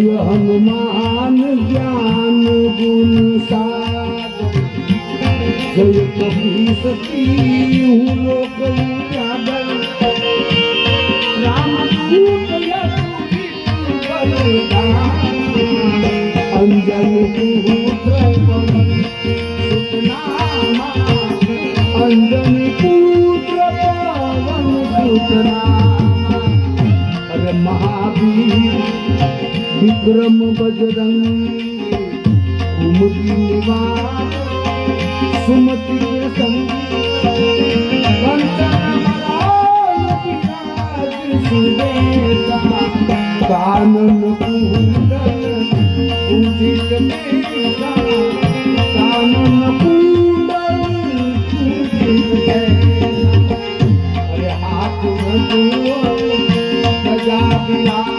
हनुमान ज्ञान गुण सागर जय कपीस हूँ लोक उजागर रामदूत अंजन पुत्र पवन सुत नामा अंजन पुत्र पवन सुत नामा अरे महावीर विक्रम बजरंगी कुमति निवार सुमति के संगी कंचन बराल विराज सुबेसा कानन कुंडल उदित केसा कानन कुंडल उदित केसा अरे हाथ रघुवर गजा विराज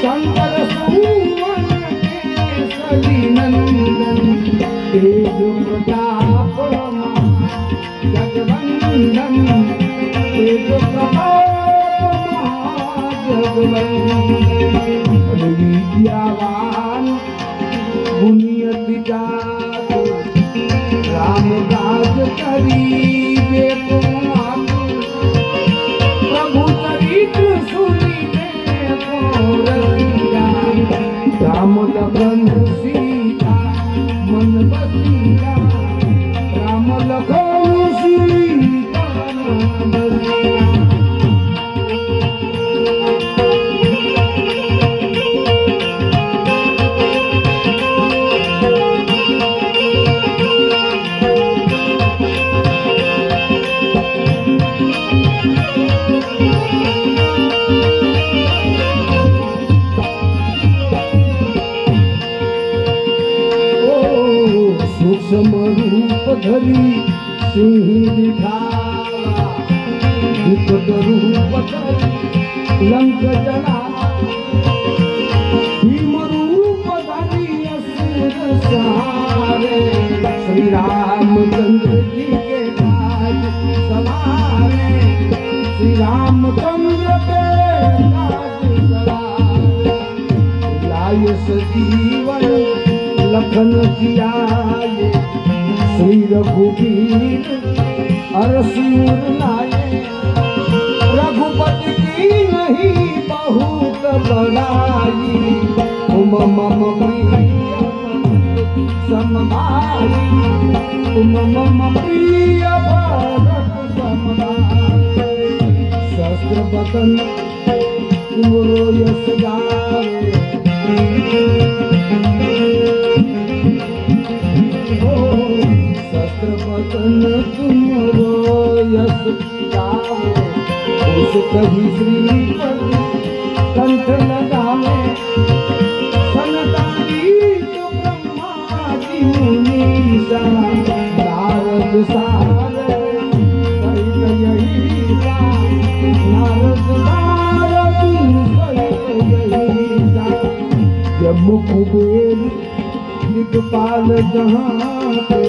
शंकर सुवन केसरी नंदन तेज प्रताप जगवंदन तेज प्रताप जगवंदन विद्यावान पुण्यति जात राम राज करीबे प्रभु चरित्र सुनिबे राम लखन सीता मन बसिया राम लखन सीता मन बसिया रूप धरी सिंह दिखावा विकट रूप धरी लंक जलावा भीम रूप धरी असुर सहारे श्री रामचंद्र जी के काज सवारे श्री रामचंद्र के काज सवारे लाय सजीवन लखन जियाए श्री रघुवीर अरसूर लाए रघुपति की नहीं बहुत बड़ाई तुम मम प्रिय समभाई तुम मम प्रिय भरत समभाई शस्त्र बदन तुमरो यश गावे तुमरो यश गावे उस कभी श्रीपति कंठ लगावे सनकादिक ब्रह्मादि मुनीसा नारद सारद सहित यही नारद सहित यही यम कुबेर दिक्पाल जहाँ पे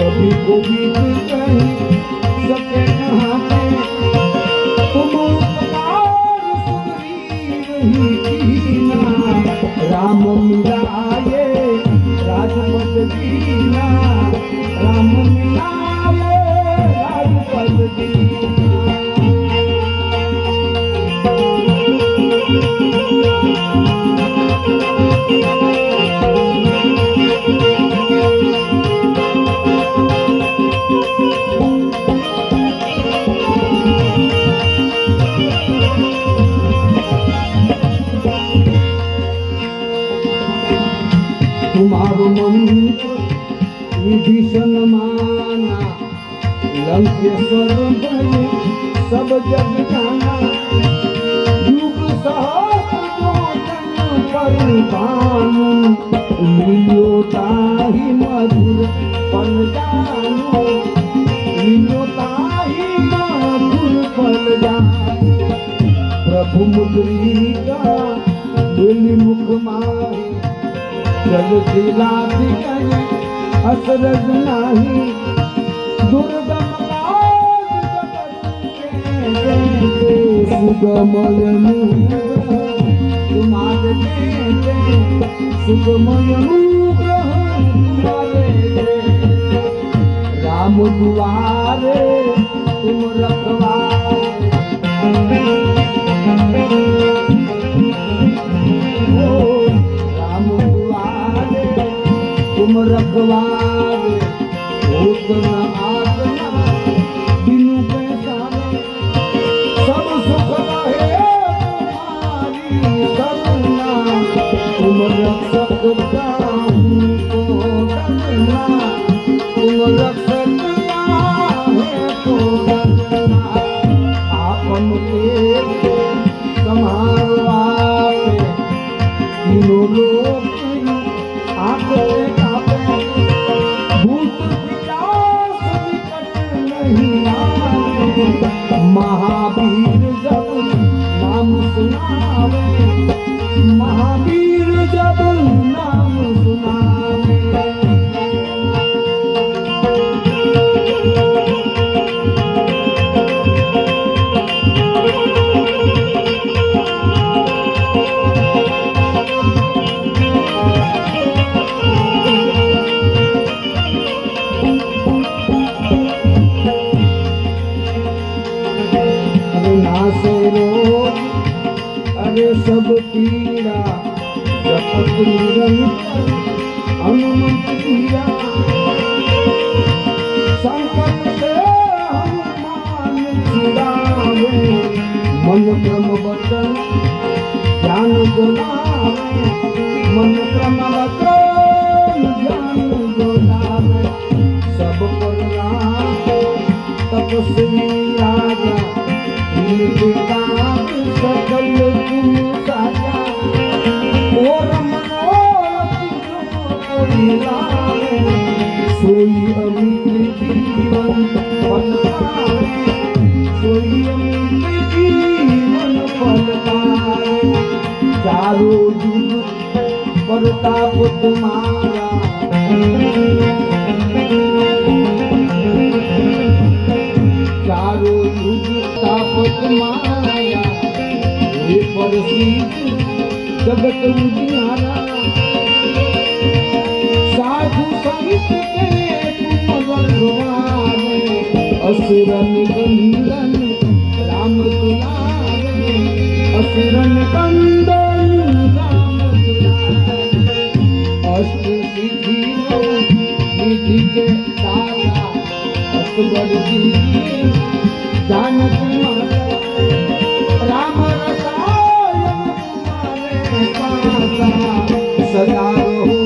कभी गोविंद कहीं सके कहाँ पे तुम उपकार सुग्रीव ही कीना राम मिलाए राजपद दीना राम मिलाए राजपद दीना तुम्हारो मंत्र विभीषण माना लंकेश्वर भय सब जग जाना पानु लीलो ताही मधुर फल जानु लीलो ताही मधुर फल जानु प्रभु मुद्रिका दिल मुख माही जल दिलाती कहे असरज नाही दुर्गम सुगमयनु तुम्हारे सुगमयनु राम दुआरे तुम रखवारे राम दुआरे तुम रखवारे होत न आसना बिनु पैसाने सब सुख रहे तुम्हारी करुणा तुम रक्षक प्राणों को डरना तुम रक्षक है तो डरना आपन तेज तुम्हारो आपे तीनों लोग आंखों कापे भूत पिशाच निकट नहीं आवे महावीर जब नाम सुनावे महावीर जब नाम सुनावे नासे रोग अरे सब पीड़ा जपत निरंतर हनुमंत पीड़ा संकट से हनुमान छुड़ावे मन क्रम वचन ज्ञान गुनावे मन क्रम वचन ज्ञान गुनावे सब पर राम तपस्वी राजा सकल तुम साजा और मनोरथ कोई लावे सोई अमित जीवन फल पावे सोई अमित जीवन फल पावे चारों युग प्रताप तुम्हारा चारों युग तापत माया हे परसीत जगत उजियारा साधु संत के तुम रखवारे असुर निकंदन राम दुलारे असुर निकंदन राम दुलारे अष्ट सिद्धि निधि के दाता असबर जी जानत राम रसायन तुम्हारे पासा सदा रहो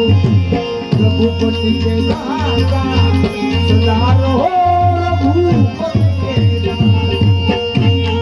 रघुपति के दाता सदा रहो रघुपति के दाता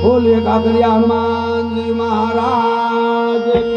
બોલે કાકરિયા હનુમાનજી મહારાજ